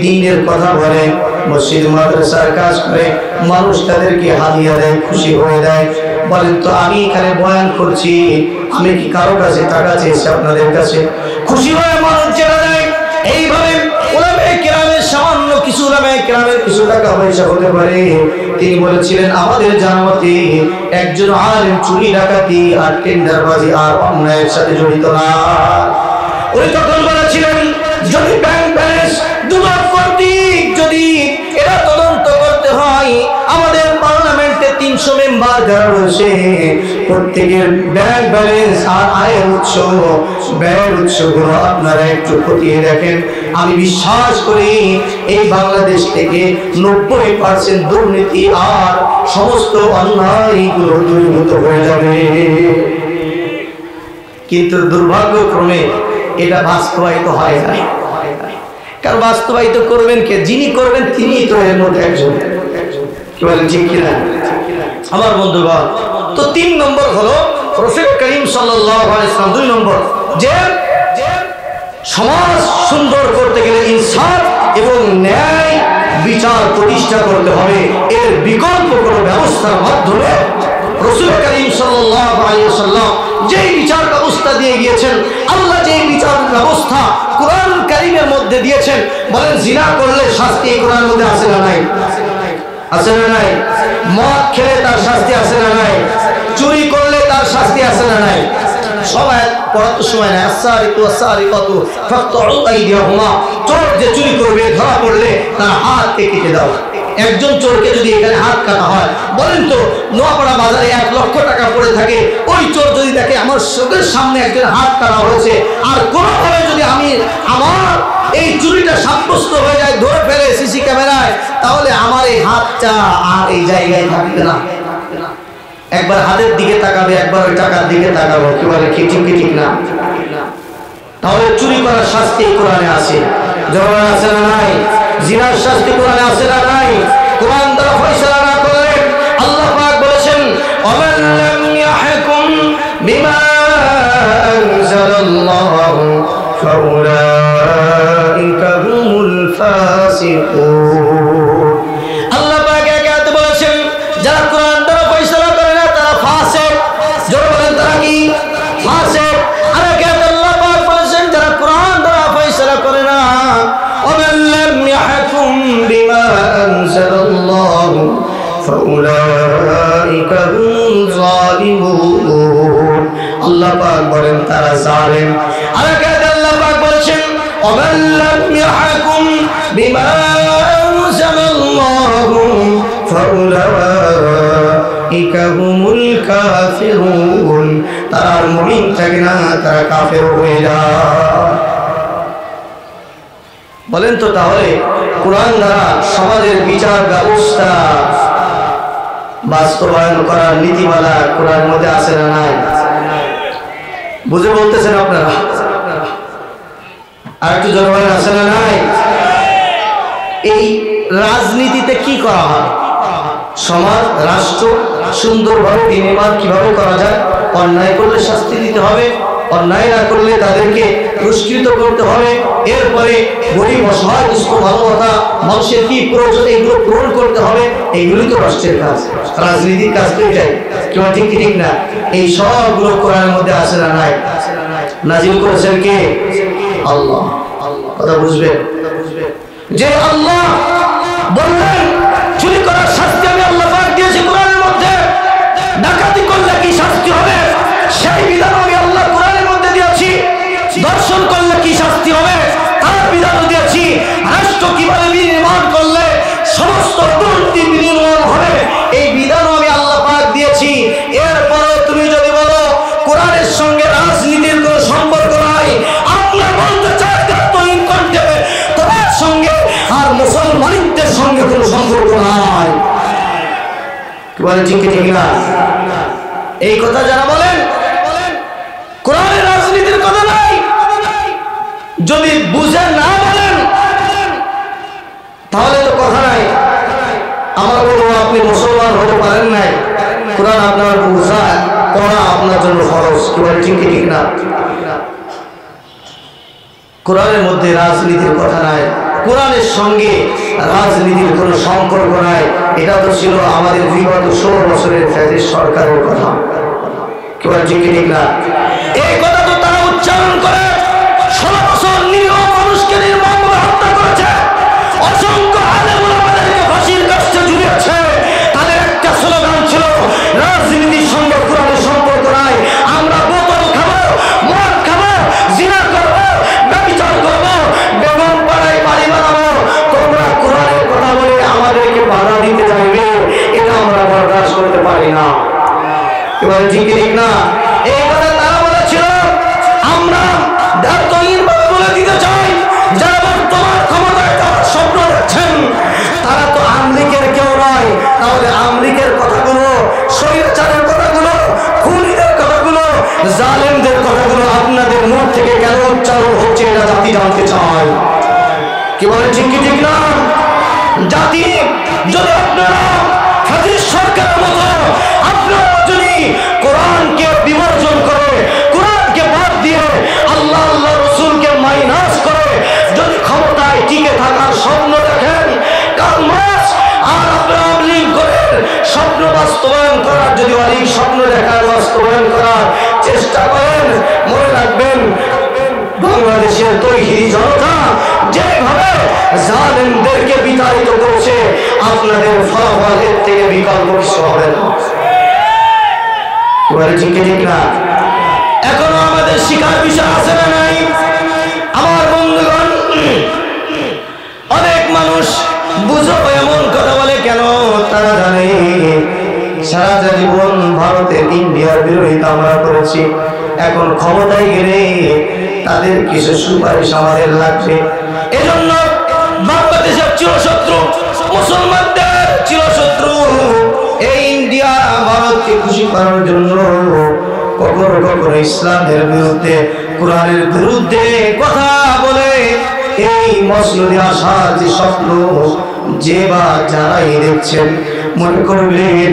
দ্বীনের কথা বলে, মসজিদ মাদ্রাসার কাজ করে, মানুষ তাদেরকে হাদিয়া দেয়, খুশি হয়ে দেয়। বলেন তো আমি এখানে বয়ান করছি, আমি কি কারো কাছে টাকা চেয়েছি? আপনাদের কাছে খুশি হয়ে মানুষ ছেড়ে দেয়। এইভাবে উলামায়ে কেরামের সামান্য কিছু উলামায়ে কেরামের কিছু টাকা পয়সা হতে পারে। তিনি বলেছিলেন আমাদের জানা মতে একজন আলেম চুরি ডাকাতি আর টেন্ডারবাজি আর অন্যায়ের সাথে জড়িত না। উনি তখন বলেছিলেন যদি ব্যাংক ব্যালেন্স দুদক কর্তৃক যদি এটা তদন্ত করতে হয়, আমাদের পার্লামেন্টে 300 মেম্বার যারা রয়েছে, প্রত্যেকের ব্যাংক ব্যালেন্স আর আয়ের উৎস, ব্যয়ের উৎসগুলো আপনারা একটু খতিয়ে দেখেন। আমি বিশ্বাস করি এই বাংলাদেশ থেকে 90% দুর্নীতি আর সমস্ত অন্যায়গুলো দূরীভূত হয়ে যাবে। কিন্তু দুর্ভাগ্যক্রমে এটা বাস্তবায়িত হয় না। কারণ বাস্তবায়িত করবেন কে? যিনি করবেন তিনি তো এর মধ্যে একজন। কি বলেন ঠিক কিনা আমার বন্ধুগণ? তো 3 নম্বর হলো রাসূল করিম সাল্লাল্লাহু আলাইহি ওয়াসাল্লাম। 2 নম্বর যে সমাজ সুন্দর করতে গেলে ইনসাফ এবং ন্যায় বিচার প্রতিষ্ঠা করতে হবে। এর বিকল্প কোনো ব্যবস্থার মাধ্যমে রাসূল করিম সাল্লাল্লাহু আলাইহি ওয়াসাল্লাম যেই বিচার ব্যবস্থা দিয়ে গিয়েছেন, আল্লাহ যেই বিচার ব্যবস্থা কোরআন কারীমের মধ্যে দিয়েছেন, বলেন জিনা করলে শাস্তি কোরআনের মধ্যে আছে না নাই? আছে না নাই? মদ খেলে তার শাস্তি আছে না নাই? চুরি করলে তার শাস্তি আছে না নাই? সবাই পড়াতে সময় নাই। আস-সারিকু ওয়াস-সারিকাতু ফাকতাউ আইদিয়াহুমা, চোর যে চুরি করবে ধরা পড়লে তার হাত কেটে দাও। একজন চোরকে যদি এখানে হাত কাটা হয়, বলেন তো নোয়াপাড়া বাজারে 1 লক্ষ টাকা পড়ে থাকে, ওই চোর যদি দেখে আমার চোখের সামনে একজন হাত কাটা হয়েছে, আর কোনোভাবে যদি আমি আমার এই চুরিটা সাব্যস্ত হয়ে যায়, ধরে ফেলে সিসি ক্যামেরায়, তাহলে আমার এই হাতটা আর এই জায়গায় থাকবে না। একবার হাতের দিকে তাকাবে, একবার ওই টাকার দিকে তাকাবো। কি বলে ঠিক কি ঠিক না? তাহলে চুরি করার শাস্তি কোরআনে আছে, জবান আছে না নাই? জিনার শাস্তি কোরআনে আছে না নাই? কোরআন দ্বারা ফয়সালা না করে আল্লাহ পাক বলেছেন ওয়ামান লাম ইয়াহকুম বিমা আনজালাল্লাহু ফাউলাইকা হুমুল ফাসিকুন। আল্লাহ পাক একাত বলেছেন যারা কোরআন দ্বারা ফয়সালা করে না তারা ফাসিক। জোরে বলেন তারা কি? ফাসিক। আর একাত আল্লাহ পাক বলেছেন যারা কোরআন দ্বারা ফয়সালা করে না, ওয়ামান লাম ইয়াহকুম বিমা আনজালাল্লাহু ফাউলাইকা হুমুল যালিমুন। আল্লাহ পাক বলেন তারা জালেম। আর একাত আল্লাহ পাক বলেছেন ওয়ামান লাম ইয়াহকুম বিমা আনজালাল্লাহু ফাউলাইকা হুমুল কাফিরুন। তারা মুমিন থাকে না, তারা কাফের হয়ে যায়। বলেন তো তাহলে কোরআন দ্বারা সমাজের বিচার ব্যবস্থা বাস্তবায়ন করার নীতিমালা কোরআনের মধ্যে আছে না নাই? বুঝে বলতেছেন আপনারা? আর একটু জনগণ আছে না নাই? এই রাজনীতিতে কি করা হয়? সমাজ রাষ্ট্র সুন্দরভাবে বিনির্মাণ কিভাবে করা যায়? অন্যায় করলে শাস্তি দিতে হবে, অন্যায় না করলে তাদেরকে পুরস্কৃত করতে হবে, এরপরে গরিব অসহায় দুস্থ মানবতা মানুষের কি প্রয়োজন এগুলো পূরণ করতে হবে। এইগুলি তো রাষ্ট্রের কাজ, রাজনীতির কাজ তো এটাই। কেউ ঠিক কি ঠিক না? এই সবগুলো কোরআনের মধ্যে আছে না নাই? নাজিল করেছেন কে? আল্লাহ। কথা বুঝবেন যে আল্লাহ বললেন চুরি করার শাস্তি আমি আল্লাহ পাক দিয়েছি কোরআনের মধ্যে, ডাকাতি করলে কি শাস্তি হবে সেই বিধান আমি আল্লাহ কোরআনের মধ্যে দিয়েছি, দর্শন করলে কি শাস্তি হবে তার বিধানও দিয়েছি, রাষ্ট্র কিভাবে বিনির্মাণ করলে সমস্ত দুর্নীতি বিনির্মাণ হবে এই বিধানও আমি আল্লাহ পাক দিয়েছি। এরপরও তুমি যদি বলো কোরআনের সঙ্গে রাজনীতির কোনো সম্পর্ক নাই, আমরা বলতে চাই তোমার সঙ্গে আর মুসলমানদের সঙ্গে কোনো সম্পর্ক নাই। কি বলে ঠিক ঠিক না? এই কথা যারা বলেন কোরআনের রাজনীতির কথা নাই, যদি বুঝে না বলেন তাহলে তো কথা নাই। আমরা বলবো আপনি মুসলমান হতে পারেন নাই, কোরআন আপনার বুঝা পড়া আপনার জন্য ফরজ। কি বলে ঠিক ঠিক না? কোরআনের মধ্যে রাজনীতির কথা নাই, কোরআনের সঙ্গে রাজনীতির কোনো সম্পর্ক নাই। এটা তো ছিল আমাদের বিগত 16 বছরের ফ্যাসিস্ট সরকারের কথা। কি বলে ঠিক ঠিক না? এই কথা তো তারা উচ্চারণ করে 16 বছর নিরীহ মানুষকে নির্মমভাবে হত্যা করেছে, অসংখ্য আলেম ওলামাদেরকে ফাঁসির কাস্টে ঝুলিয়েছে। তাদের একটা স্লোগান ছিল রাজনীতির সঙ্গে কোরআনের সম্পর্ক নাই। আমরা বোতল খাবো, মদ খাবো, জিনা করবো, ব্যভিচার করবো, বেগম পাড়ায় বাড়ি বানাবো, তোমরা কোরআনের কথা বলে আমাদেরকে বাধা দিতে চাইবে, এটা আমরা বরদাস্ত করতে পারি না। এবার ঠিক ঠিক না? এই কথা তারা বলেছিল। আমরা দায়িত্বহীনভাবে বলে দিতে চাই যারা বর্তমান ক্ষমতায় যাওয়ার স্বপ্ন দেখছেন তারা তো আমলিকের কেউ নয়। তাহলে আমলিকের কথাগুলো, স্বৈরাচারের কথাগুলো, খুনিদের কথাগুলো, জালেমদের কথাগুলো আপনাদের মুখ থেকে কেন উচ্চারণ হচ্ছে এটা জাতি জানতে চায়। কি বলে ঠিক কি ঠিক না? জাতি যদি আপনারা ফ্যাসিস্ট সরকারের মতো আপনারা যদি কোরআনকে বিবর্জন করে, কোরআনকে বাদ দিয়ে আল্লাহ আল্লাহ রসুলকে মাইনাস করে যদি ক্ষমতায় টিকে থাকার স্বপ্ন দেখেন কালমাস, আর আপনারা আমলিগ করেন স্বপ্ন বাস্তবায়ন করার, যদি অনেক স্বপ্ন দেখার বাস্তবায়ন করার চেষ্টা করেন, মনে রাখবেন বাংলাদেশের তৌহিদি জনতা যেভাবে জালেমদেরকে বিতাড়িত করছে আপনাদের ফলাফল এর থেকে বিকল্প কিছু হবে না। ঠিক না? এখনো আমাদের শিকার বিষয় আছে না নাই? আমার বন্ধুগণ, অনেক মানুষ বুঝো এমন কথা বলে কেন? তারা জানে সারাটা জীবন ভারতের ইন্ডিয়ার বিরোধিতা আমরা করেছি, এখন ক্ষমতায় গেলে তাদের কিছু সুপারিশ আমাদের লাগবে। এজন্য বাংলাদেশের চিরশত্রু, মুসলমানদের চিরশত্রু এই ইন্ডিয়া ভারতকে খুশি করার জন্য কখনো কখনো ইসলামের বিরুদ্ধে, কোরআনের বিরুদ্ধে কথা বলে এই মসনদে আসার যে স্বপ্ন যে বা যারাই দেখছেন মনে করবেন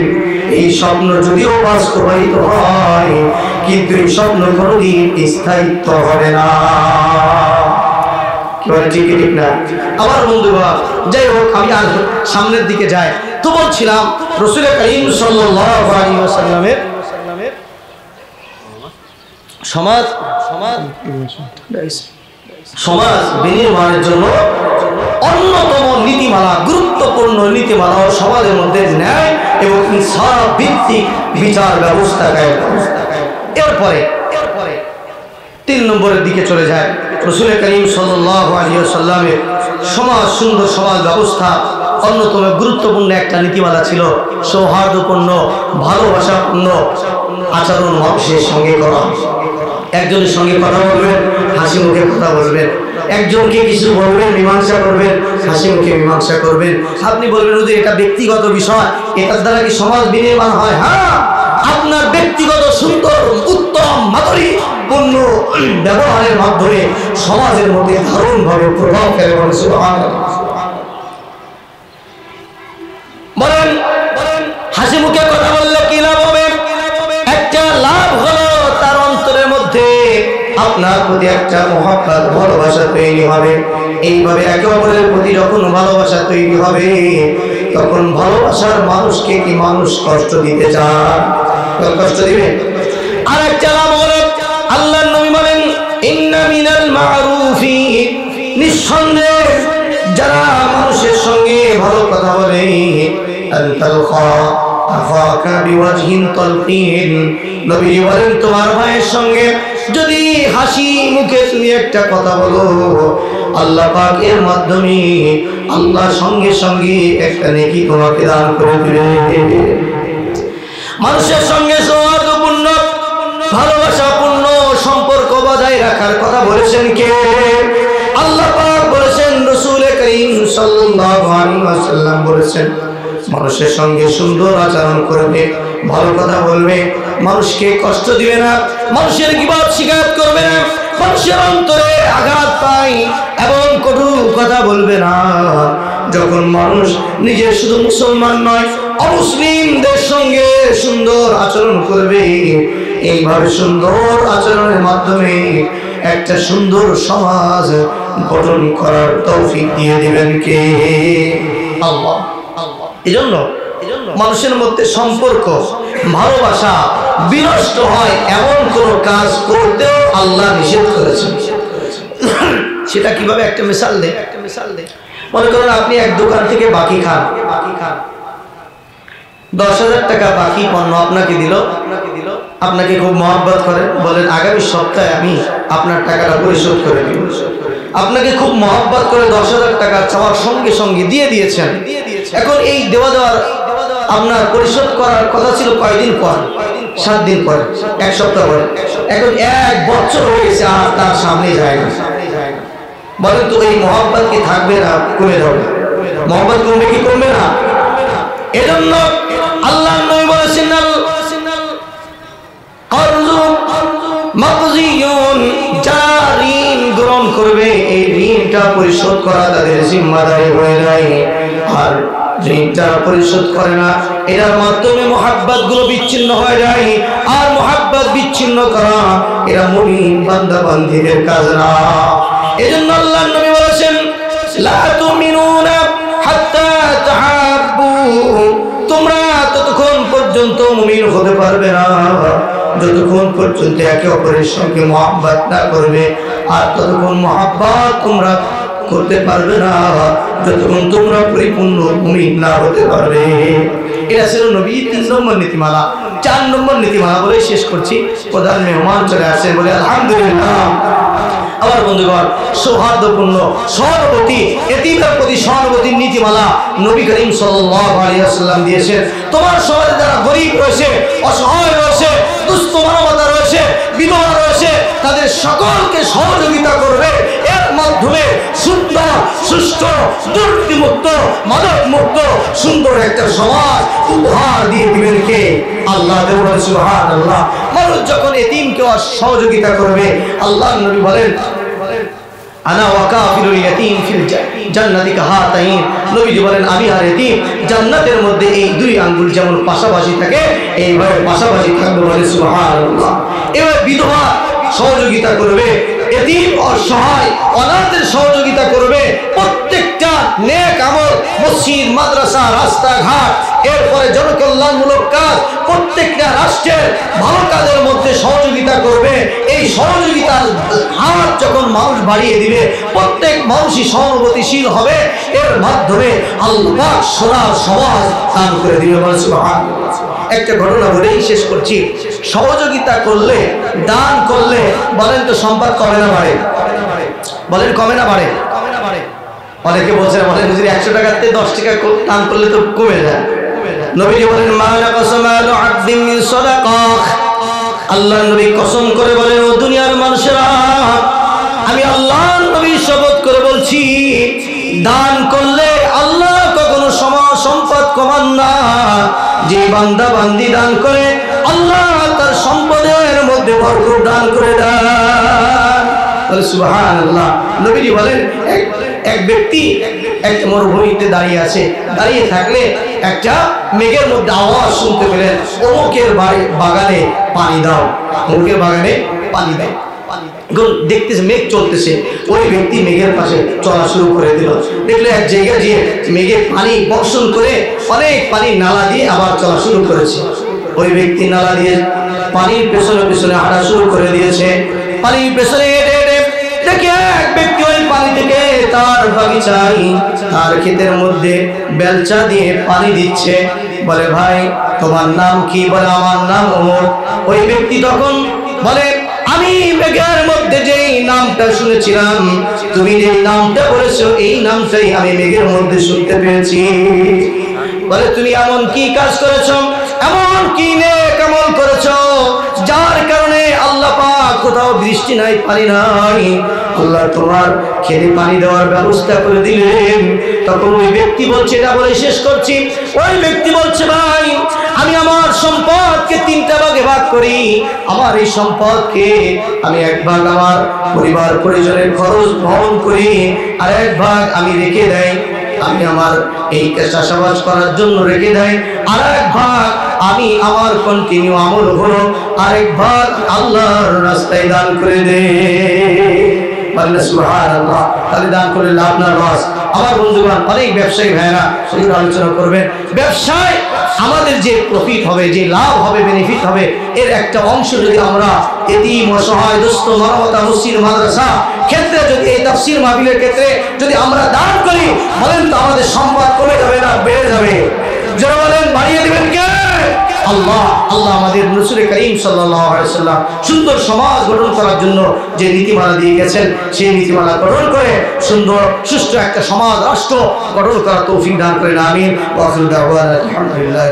এই স্বপ্ন যদিও বাস্তবায়িত হয় কিন্তু এই স্বপ্ন কোনোদিন স্থায়িত্ব হবে না। কি বলে ঠিক ঠিক না? আমার বন্ধুরা, যাই হোক আমি আর সামনের দিকে যাই তো বলছিলাম রাসূল করিম সাল্লাল্লাহু আলাইহি ওয়াসাল্লামের সমাজ বিনির্মাণের জন্য অন্যতম নীতিমালা, গুরুত্বপূর্ণ নীতিমালা ও সমাজের মধ্যে ন্যায় এবং ইনসাফ ভিত্তিক বিচার ব্যবস্থা কায়েম। এরপরে 3 নম্বরের দিকে চলে যায়। রাসূল করিম সাল্লাল্লাহু আলাইহি ওয়াসাল্লামের সমাজ, সুন্দর সমাজ ব্যবস্থা অন্যতম গুরুত্বপূর্ণ একটা নীতিমালা ছিল সৌহার্দ্যপূর্ণ, ভালোবাসাপূর্ণ আচরণ মানুষের সঙ্গে করা। একজনের সঙ্গে কথা বলবেন, হাসি মুখে কথা বলবেন, একজনকে কিছু বলবেন, মীমাংসা করবেন, হাসি মুখে মীমাংসা করবেন। আপনি বলবেন যে এটা ব্যক্তিগত বিষয়, এটার দ্বারা কি সমাজ বিনির্মাণ হয়? হ্যাঁ, আপনার ব্যক্তিগত সুন্দর উত্তম মাধুরীপূর্ণ ব্যবহারের মাধ্যমে সমাজের মধ্যে দারুণভাবে প্রভাব ফেলে। বলেন হাসি মুখে কথা বললে কি লাভ হবে? একটা লাভ হলো তার অন্তরের মধ্যে আপনার প্রতি একটা মহব্বত, ভালোবাসা তৈরি হবে। এইভাবে একে অপরের প্রতি যখন ভালোবাসা তৈরি হবে, তখন ভালোবাসার মানুষকে কি মানুষ কষ্ট দিতে চায়? কষ্ট দিবে। আর একটা লাভ হলো আল্লাহর নবী বলেন, ইন্না মিনাল মারুফি, নিঃসন্দেহে যারা মানুষের সঙ্গে ভালো কথা বলে, নবী বলেন তোমার ভাইয়ের সঙ্গে যদি হাসি মুখে তুমি একটা কথা বলো, আল্লাহ পাক এর মাধ্যমে আল্লাহ সঙ্গে সঙ্গে একটা নেকি তোমাকে দান করে দিবে। মানুষের সঙ্গে সৌহার্দ্যপূর্ণ ভালোবাসাপূর্ণ সম্পর্ক বজায় রাখার কথা বলেছেন কে? আল্লাহ পাক বলেছেন, রাসূল করিম সাল্লাল্লাহু আলাইহি ওয়াসাল্লাম বলেছেন, মানুষের সঙ্গে সুন্দর আচরণ করবে, ভালো কথা বলবে, মানুষকে কষ্ট দিবে না, মানুষের গীবত শিকায়ত করবে না, মানুষের অন্তরে আঘাত পায় এবং কটু কথা বলবে না। যখন মানুষ নিজে শুধু মুসলমান নয়, অমুসলিমদের সঙ্গে সুন্দর আচরণ করবে, এইভাবে সুন্দর আচরণের মাধ্যমে একটা সুন্দর সমাজ গঠন করার তৌফিক দিয়ে দিবেন কে? আল্লাহ। এজন্য মানুষের মধ্যে সম্পর্ক, ভালোবাসা বিনষ্ট হয় এমন কোন কাজ করতেও আল্লাহ নিষেধ করেছেন। সেটা কিভাবে? একটা মিসাল দেয়। মনে করেন আপনি এক দোকান থেকে বাকি খান, 10,000 টাকা বাকি পণ্য আপনাকে দিল, আপনাকে খুব মহব্বত করেন, বলেন আগামী সপ্তাহে আমি আপনার টাকাটা পরিশোধ করে দিব। আপনাকে খুব মহব্বত করে 10,000 টাকা চাওয়ার সঙ্গে সঙ্গে দিয়ে দিয়েছেন। এখন এই দেওয়ার আপনার পরিশোধ করার কথা ছিল কয়দিন পর? 7 দিন পর, 1 সপ্তাহ পর। এখন 1 বছর হয়ে গেছে, আর তার সামনে যায় না। বলেন তো এই মহব্বত কি থাকবে না কমে যাবে? মহব্বত কমবে কি কমবে না? এজন্য আল্লাহ নবী বলেছেন, যারা ঋণ গ্রহণ করবে এই ঋণটা পরিশোধ করা তাদের জিম্মাদারি হয়ে যায়। আর ঋণটা পরিশোধ করে না, এর মাধ্যমে মুহাব্বত গুলো বিচ্ছিন্ন হয়ে যায়। আর মুহাব্বত বিচ্ছিন্ন করা এরা মুমিন বান্দা বান্দীদের কাজ না। এজন্য আল্লাহর নবী বলেছেন, লা তুমিনুনা হাত্তা তাহাব্বু, তোমরা ততক্ষণ পর্যন্ত মুমিন হতে পারবে না যতক্ষণ পর্যন্ত একে অপরের সঙ্গে মুহাব্বত না করবে। আর ততক্ষণ মুহাব্বত তোমরা করতে পারবে না যতক্ষণ তোমরা পরিপূর্ণ মুমিন না হতে পারবে। এটা ছিল নবী 3 নম্বর নীতিমালা। 4 নম্বর নীতিমালা বলে শেষ করছি। প্রধান মেহমান চলে আসেন, বলে আলহামদুলিল্লাহ। আমার বন্ধুগণ, সৌহার্দ্যপূর্ণ সহানুভূতি, এতিমের প্রতি সহানুভূতির নীতিমালা নবী করিম সাল্লাল্লাহু আলাইহি ওয়াসাল্লাম দিয়েছেন। তোমার সমাজে যারা গরিব রয়েছে, অসহায় রয়েছে, দুস্থ মানবতা রয়েছে, বিধবা রয়েছে, তাদের সকলকে সহযোগিতা করবে। এর মাধ্যমে সুন্দর, সুষ্ঠু, দুর্নীতিমুক্ত, মাদকমুক্ত সুন্দর একটা সমাজ উপহার দিয়ে দিবেন কে? আল্লাহ। সুবহানাল্লাহ। মানুষ যখন এতিমকে সহযোগিতা করবে, আল্লাহ নবী বলেন, আনা ওয়াকাফিলুল ইয়াতীম ফিল জান্নাতি কাহাতাইন, নবীজি বলেন আমি আর এতিম জান্নাতের মধ্যে এই 2 আঙ্গুল যেমন পাশাপাশি থাকে এইভাবে পাশাপাশি থাকবে। বলে সুবহানাল্লাহ। এবার বিধবা সহযোগিতা করবে, এতিম অসহায় অনাথের সহযোগিতা করবে। প্রত্যেকটা নেক আমল, মসজিদ, মাদ্রাসা, রাস্তাঘাট, এরপরে জনকল্যাণমূলক কাজ, প্রত্যেকটা রাষ্ট্রের ভালো কাজের মধ্যে সহযোগিতা করবে। এই সহযোগিতার হাত যখন মানুষ বাড়িয়ে দিবে, প্রত্যেক মানুষই সহানুভূতিশীল হবে। এর মাধ্যমে আল্লাহ সোনার সমাজ দান করে দিবে। সুবহানাল্লাহ। একটা ঘটনা বলেই শেষ করছি। সহযোগিতা করলে, দান করলে বলেন তো সম্পদ কমে না বাড়ে? বলেন কমে না বাড়ে? অনেকে বলছেন, বলেন যদি 100 টাকাতে 10 টাকা দান করলে তো কমে যায়। নবীজি বলেন, মা নাকাসা মালু আবদিন মিন সাদাকাহ। আল্লাহর নবী কসম করে বলেন, ও দুনিয়ার মানুষেরা, আমি আল্লাহর নবী শপথ করে বলছি, দান করলে আল্লাহ কখনো সম্পদ কমান না। যে বান্দা বান্দি দান করে আল্লাহ তার সম্পদের মধ্যে বরকত দান করে দেন। বলে সুবহানাল্লাহ। নবীজি বলেন, এক ব্যক্তি একটা মরুভূমিতে দাঁড়িয়ে আছে, দাঁড়িয়ে থাকলে একটা মেঘের মধ্যে আওয়াজ শুনতে পেলেন, অমুকের বাগানে পানি দাও, অমুকের বাগানে পানি দাও। দেখতেছে মেঘ চলতেছে, ওই ব্যক্তি মেঘের পাশে চলা শুরু করে দিল। দেখলো এক জায়গায় গিয়ে মেঘে পানি বর্ষণ করে অনেক পানি নালা দিয়ে আবার চলা শুরু করেছে। ওই ব্যক্তি নালা দিয়ে পানির পেছনে পেছনে হাঁটা শুরু করে দিয়েছে। পানির পেছনে হেঁটে হেঁটে দেখে এক ব্যক্তি ওই পানি থেকে তার বাগিচায়, তার ক্ষেতের মধ্যে বেলচা দিয়ে পানি দিচ্ছে। বলে, ভাই তোমার নাম কি? বলে, আমার নাম অমর। ওই ব্যক্তি তখন বলে, আমি মেঘের মধ্যে যেই নামটা শুনেছিলাম, তুমি যে নামটা বলেছো, এই নামটাই আমি মেঘের মধ্যে শুনতে পেয়েছি। বলে, তুমি এমন কি কাজ করেছো, এমন কি নেক আমল করেছো, যার কারণে আল্লাহ পাক কোথাও বৃষ্টি নাই, পানি নাই, আল্লাহ তোমার খেতে পানি দেওয়ার ব্যবস্থা করে দিলেন। তখন ওই ব্যক্তি বলছে, এটা বলে শেষ করছি। ওই ব্যক্তি বলছে, ভাই আমি আমার সম্পদকে 3টা ভাগে ভাগ করি। আমার এই সম্পদকে আমি এক ভাগ আমার পরিবার পরিজনের খরচ বহন করি, আর এক ভাগ আমি রেখে দেই, আমি আমার এই চাষাবাদ করার জন্য রেখে দেয়, আর এক ভাগ আমি আমার কন্টিনিউ আমল হলো, আরেক ভাগ আল্লাহর রাস্তায় দান করে দে। সুবহানাল্লাহ। তাহলে দান করে লাভ না লস? আমার বন্ধুগণ, অনেক ব্যবসায়ী ভাইরা সেগুলো আলোচনা করবেন। ব্যবসায় আমাদের যে প্রফিট হবে, যে লাভ হবে, বেনিফিট হবে, এর একটা অংশ যদি আমরা এতিম, অসহায়, দুস্থ, মানবতা, মসজিদ, মাদ্রাসা ক্ষেত্রে, যদি এই তাফসীর মাহফিলের ক্ষেত্রে যদি আমরা দান করি, বলেন তো আমাদের সম্পদ কমে যাবে না বেড়ে যাবে? যারা বলেন বাড়িয়ে দিবেন কে? আল্লাহ। আল্লাহ আমাদের রাসূল করিম সাল্লাল্লাহু আলাইহি সাল্লাম সুন্দর সমাজ গঠন করার জন্য যে নীতিমালা দিয়ে গেছেন, সেই নীতিমালা গঠন করে সুন্দর সুষ্ঠু একটা সমাজ রাষ্ট্র গঠন করার তৌফিক দান করেন। আমিন। ওয়া আখিরু দাওয়ানা আলহামদুলিল্লাহ।